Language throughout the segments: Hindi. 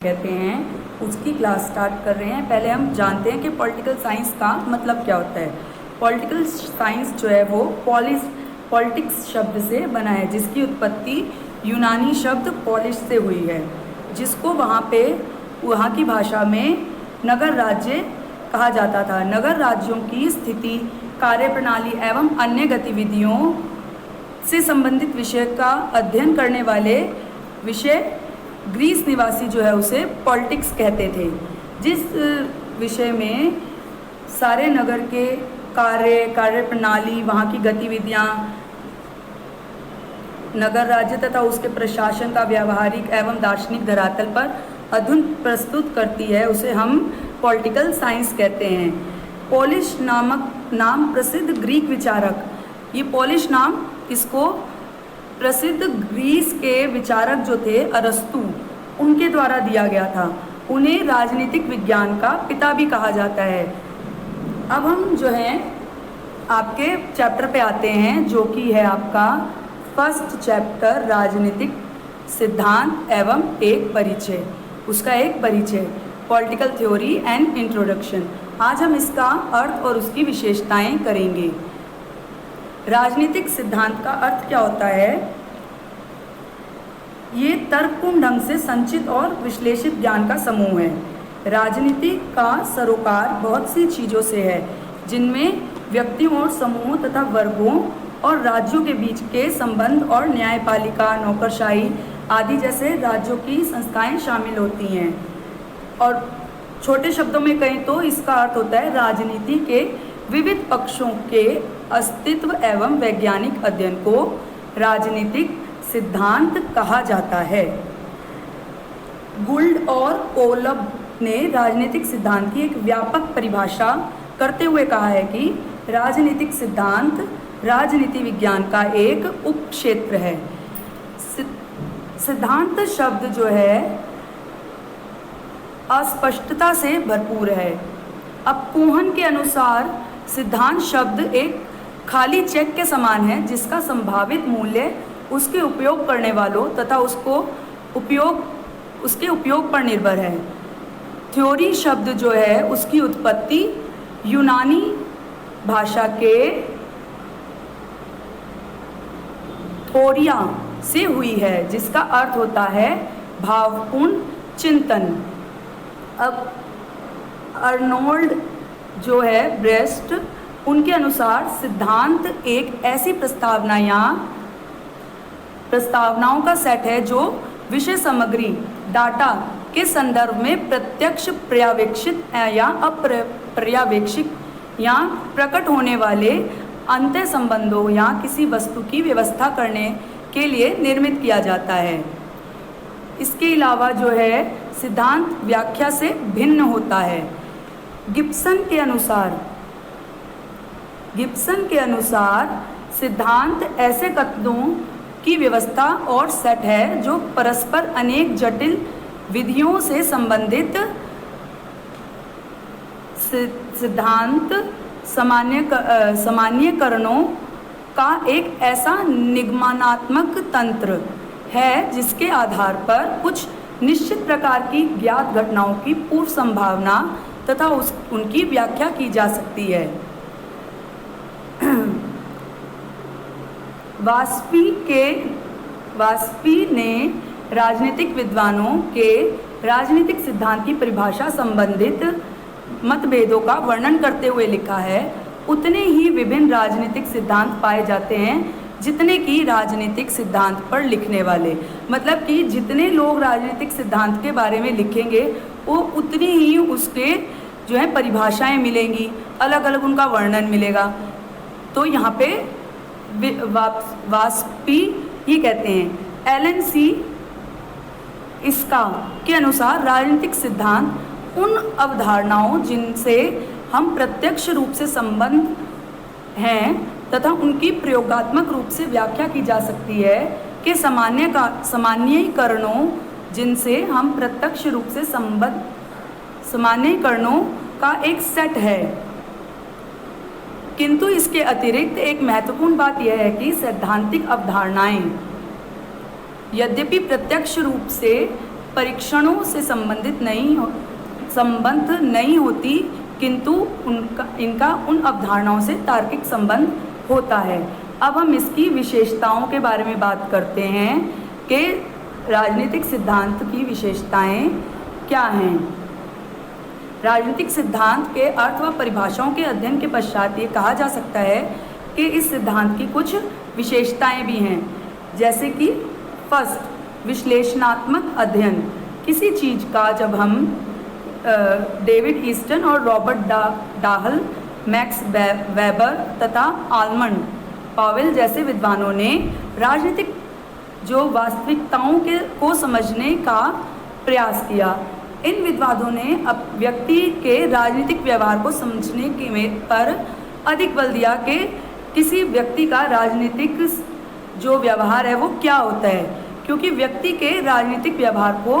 कहते हैं उसकी क्लास स्टार्ट कर रहे हैं। पहले हम जानते हैं कि पॉलिटिकल साइंस का मतलब क्या होता है। पॉलिटिकल साइंस जो है वो पॉलिटिक्स शब्द से बना है, जिसकी उत्पत्ति यूनानी शब्द पॉलिश से हुई है, जिसको वहाँ की भाषा में नगर राज्य कहा जाता था। नगर राज्यों की स्थिति, कार्यप्रणाली एवं अन्य गतिविधियों से संबंधित विषय का अध्ययन करने वाले विषय ग्रीस निवासी जो है उसे पॉलिटिक्स कहते थे, जिस विषय में सारे नगर के कार्यप्रणाली, वहाँ की गतिविधियाँ, नगर राज्य तथा उसके प्रशासन का व्यावहारिक एवं दार्शनिक धरातल पर अध्ययन प्रस्तुत करती है, उसे हम पॉलिटिकल साइंस कहते हैं। पॉलिश नामक नाम प्रसिद्ध ग्रीक विचारक, ये पॉलिश नाम इसको प्रसिद्ध ग्रीस के विचारक जो थे अरस्तु, उनके द्वारा दिया गया था। उन्हें राजनीतिक विज्ञान का पिता भी कहा जाता है। अब हम जो है आपके चैप्टर पे आते हैं, जो कि है आपका फर्स्ट चैप्टर, राजनीतिक सिद्धांत एवं एक परिचय। उसका एक परिचय, पॉलिटिकल थ्योरी एंड इंट्रोडक्शन। आज हम इसका अर्थ और उसकी विशेषताएं करेंगे। राजनीतिक सिद्धांत का अर्थ क्या होता है? ये तर्कपूर्ण ढंग से संचित और विश्लेषित ज्ञान का समूह है। राजनीति का सरोकार बहुत सी चीज़ों से है, जिनमें व्यक्तियों और समूहों तथा वर्गों और राज्यों के बीच के संबंध और न्यायपालिका, नौकरशाही आदि जैसे राज्यों की संस्थाएं शामिल होती हैं। और छोटे शब्दों में कहें तो इसका अर्थ होता है राजनीति के विविध पक्षों के अस्तित्व एवं वैज्ञानिक अध्ययन को राजनीतिक सिद्धांत कहा जाता है। गुल्ड और कोलब ने राजनीतिक सिद्धांत की एक व्यापक परिभाषा करते हुए कहा है कि राजनीतिक सिद्धांत राजनीति विज्ञान का एक उपक्षेत्र है। सिद्धांत शब्द जो है अस्पष्टता से भरपूर है। अब कोहन के अनुसार सिद्धांत शब्द एक खाली चेक के समान है, जिसका संभावित मूल्य उसके उपयोग करने वालों तथा उसके उपयोग पर निर्भर है। थ्योरी शब्द जो है उसकी उत्पत्ति यूनानी भाषा के थोरिया से हुई है, जिसका अर्थ होता है भावपूर्ण चिंतन। अब अर्नोल्ड जो है ब्रेस्ट, उनके अनुसार सिद्धांत एक ऐसी प्रस्तावनाओं का सेट है जो विषय सामग्री डाटा के संदर्भ में प्रत्यक्ष, पर्यवेक्षित या अपर्यवेक्षित या प्रकट होने वाले अंतः संबंधों या किसी वस्तु की व्यवस्था करने के लिए निर्मित किया जाता है। इसके अलावा जो है सिद्धांत व्याख्या से भिन्न होता है। गिब्सन के अनुसार सिद्धांत ऐसे कथनों की व्यवस्था और सेट है जो परस्पर अनेक जटिल विधियों से संबंधित सिद्धांत सामान्यकरणों का एक ऐसा निगमनात्मक तंत्र है, जिसके आधार पर कुछ निश्चित प्रकार की ज्ञात घटनाओं की पूर्व संभावना तथा उनकी व्याख्या की जा सकती है। वाजपेयी ने राजनीतिक विद्वानों के राजनीतिक सिद्धांत की परिभाषा संबंधित मतभेदों का वर्णन करते हुए लिखा है, उतने ही विभिन्न राजनीतिक सिद्धांत पाए जाते हैं जितने कि राजनीतिक सिद्धांत पर लिखने वाले। मतलब कि जितने लोग राजनीतिक सिद्धांत के बारे में लिखेंगे वो उतनी ही उसके जो है परिभाषाएं मिलेंगी, अलग अलग उनका वर्णन मिलेगा। तो यहाँ पे वाजपेयी ये कहते हैं। एलन सी इसका के अनुसार राजनीतिक सिद्धांत उन अवधारणाओं जिनसे हम प्रत्यक्ष रूप से संबंध हैं तथा उनकी प्रयोगात्मक रूप से व्याख्या की जा सकती है कि सामान्यीकरणों जिनसे हम प्रत्यक्ष रूप से संबंध सामान्यीकरणों का एक सेट है। किंतु इसके अतिरिक्त एक महत्वपूर्ण बात यह है कि सैद्धांतिक अवधारणाएं यद्यपि प्रत्यक्ष रूप से परीक्षणों से संबंध नहीं होती, किंतु इनका उन अवधारणाओं से तार्किक संबंध होता है। अब हम इसकी विशेषताओं के बारे में बात करते हैं कि राजनीतिक सिद्धांत की विशेषताएं क्या हैं। राजनीतिक सिद्धांत के अर्थ व परिभाषाओं के अध्ययन के पश्चात ये कहा जा सकता है कि इस सिद्धांत की कुछ विशेषताएं भी हैं, जैसे कि फर्स्ट, विश्लेषणात्मक अध्ययन। किसी चीज़ का जब हम डेविड ईस्टन और रॉबर्ट डाहल, मैक्स वेबर तथा आलमंड पावेल जैसे विद्वानों ने राजनीतिक जो वास्तविकताओं को समझने का प्रयास किया। इन विद्वानों ने अब व्यक्ति के राजनीतिक व्यवहार को समझने के पर अधिक बल दिया कि किसी व्यक्ति का राजनीतिक जो व्यवहार है वो क्या होता है, क्योंकि व्यक्ति के राजनीतिक व्यवहार को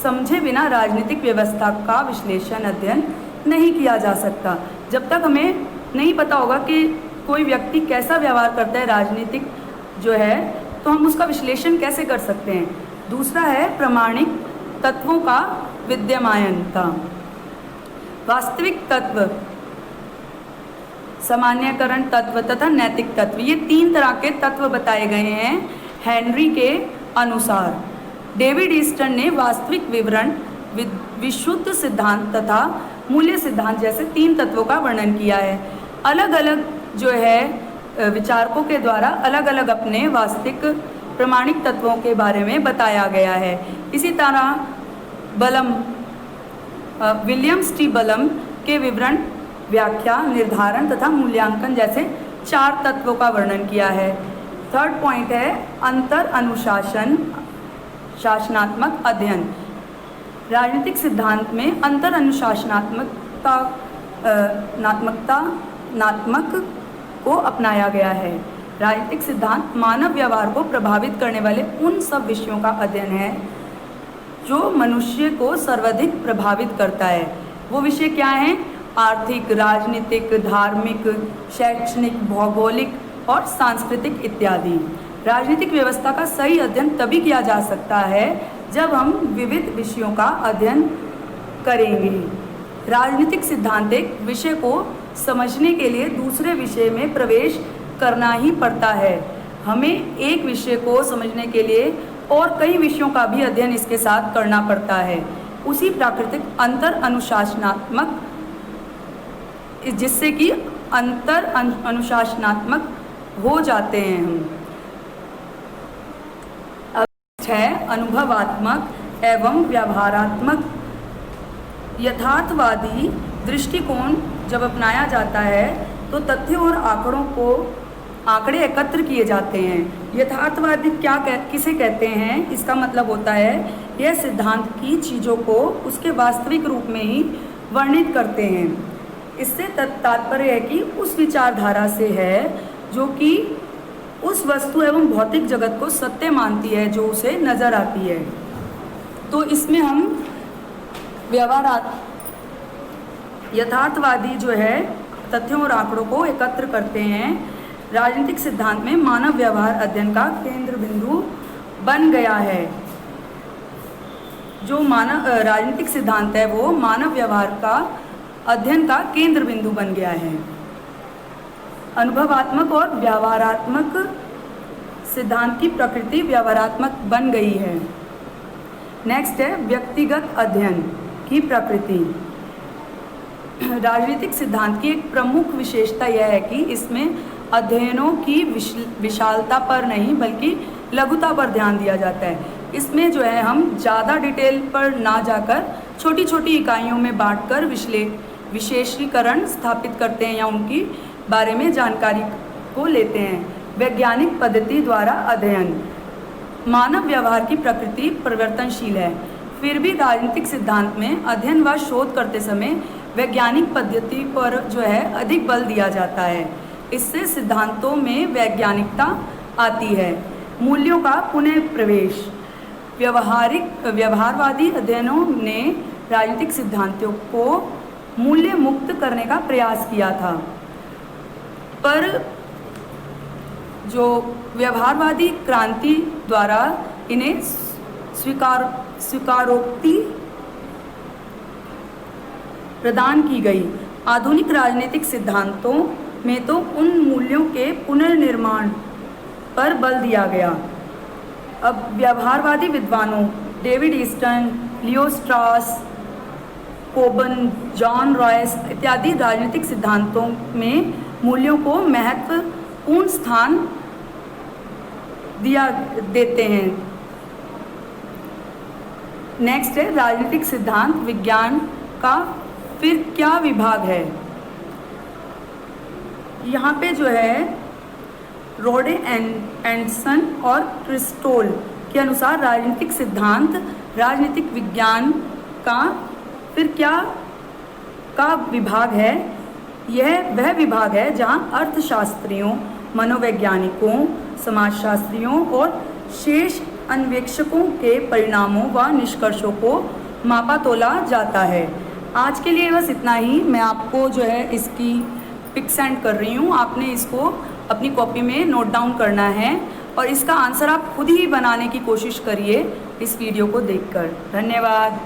समझे बिना राजनीतिक व्यवस्था का विश्लेषण अध्ययन नहीं किया जा सकता। जब तक हमें नहीं पता होगा कि कोई व्यक्ति कैसा व्यवहार करता है राजनीतिक जो है, तो हम उसका विश्लेषण कैसे कर सकते हैं। दूसरा है प्रमाणिक तत्वों का विद्यमानता। वास्तविक तत्व, सामान्यकरण तत्व तथा नैतिक तत्व, ये 3 तरह के तत्व बताए गए हैं हेनरी के अनुसार। डेविड ईस्टन ने वास्तविक विवरण, विशुद्ध सिद्धांत तथा मूल्य सिद्धांत जैसे 3 तत्वों का वर्णन किया है। अलग अलग जो है विचारकों के द्वारा अलग अलग अपने वास्तविक प्रमाणिक तत्वों के बारे में बताया गया है। इसी तरह विलियम टी बलम के विवरण, व्याख्या, निर्धारण तथा मूल्यांकन जैसे 4 तत्वों का वर्णन किया है। थर्ड पॉइंट है अंतर अनुशासन शासनात्मक अध्ययन। राजनीतिक सिद्धांत में अंतर अनुशासनात्मक को अपनाया गया है। राजनीतिक सिद्धांत मानव व्यवहार को प्रभावित करने वाले उन सब विषयों का अध्ययन है जो मनुष्य को सर्वाधिक प्रभावित करता है। वो विषय क्या हैं? आर्थिक, राजनीतिक, धार्मिक, शैक्षणिक, भौगोलिक और सांस्कृतिक इत्यादि। राजनीतिक व्यवस्था का सही अध्ययन तभी किया जा सकता है जब हम विविध विषयों का अध्ययन करेंगे। राजनीतिक सिद्धांत एक विषय को समझने के लिए दूसरे विषय में प्रवेश करना ही पड़ता है। हमें एक विषय को समझने के लिए और कई विषयों का भी अध्ययन इसके साथ करना पड़ता है। उसी प्राकृतिक अंतर अनुशासनात्मक, जिससे कि अंतर अनुशासनात्मक हो जाते हैं हम। अब है अनुभवात्मक एवं व्यवहारात्मक। यथार्थवादी दृष्टिकोण जब अपनाया जाता है तो तथ्यों और आंकड़े एकत्र किए जाते हैं। यथार्थवादी किसे कहते हैं? इसका मतलब होता है यह सिद्धांत की चीज़ों को उसके वास्तविक रूप में ही वर्णित करते हैं। इससे तात्पर्य है कि उस विचारधारा से है जो कि उस वस्तु एवं भौतिक जगत को सत्य मानती है जो उसे नज़र आती है। तो इसमें हम यथार्थवादी जो है तथ्यों और आंकड़ों को एकत्र करते हैं। राजनीतिक सिद्धांत में मानव व्यवहार अध्ययन का केंद्र बिंदु बन गया है। जो राजनीतिक सिद्धांत है वो मानव व्यवहार का अध्ययन का केंद्र बिंदु बन गया है। अनुभवात्मक और व्यवहारात्मक सिद्धांत की प्रकृति व्यवहारात्मक बन गई है। नेक्स्ट है व्यक्तिगत अध्ययन की प्रकृति। राजनीतिक सिद्धांत की एक प्रमुख विशेषता यह है कि इसमें अध्ययनों की विशालता पर नहीं बल्कि लघुता पर ध्यान दिया जाता है। इसमें जो है हम ज़्यादा डिटेल पर ना जाकर छोटी छोटी इकाइयों में बांटकर विशेषीकरण स्थापित करते हैं या उनकी बारे में जानकारी को लेते हैं। वैज्ञानिक पद्धति द्वारा अध्ययन। मानव व्यवहार की प्रकृति परिवर्तनशील है, फिर भी राजनीतिक सिद्धांत में अध्ययन व शोध करते समय वैज्ञानिक पद्धति पर जो है अधिक बल दिया जाता है। इससे सिद्धांतों में वैज्ञानिकता आती है। मूल्यों का पुनः प्रवेश। व्यवहारवादी अध्ययनों ने राजनीतिक सिद्धांतों को मूल्य मुक्त करने का प्रयास किया था, पर जो व्यवहारवादी क्रांति द्वारा इन्हें स्वीकारोक्ति प्रदान की गई। आधुनिक राजनीतिक सिद्धांतों में तो उन मूल्यों के पुनर्निर्माण पर बल दिया गया। अब व्यवहारवादी विद्वानों David Easton, Leo Strauss, Cobban, John Royce इत्यादि राजनीतिक सिद्धांतों में मूल्यों को महत्वपूर्ण स्थान देते हैं। नेक्स्ट है राजनीतिक सिद्धांत विज्ञान का फिर क्या विभाग है। यहाँ पे जो है रोडे एंडरसन और क्रिस्टोल के अनुसार राजनीतिक सिद्धांत राजनीतिक विज्ञान का फिर क्या का विभाग है। यह वह विभाग है जहाँ अर्थशास्त्रियों, मनोवैज्ञानिकों, समाजशास्त्रियों और शेष अन्वेषकों के परिणामों व निष्कर्षों को मापा तोला जाता है। आज के लिए बस इतना ही। मैं आपको जो है इसकी पिक सेंड कर रही हूँ, आपने इसको अपनी कॉपी में नोट डाउन करना है और इसका आंसर आप खुद ही बनाने की कोशिश करिए इस वीडियो को देखकर। धन्यवाद।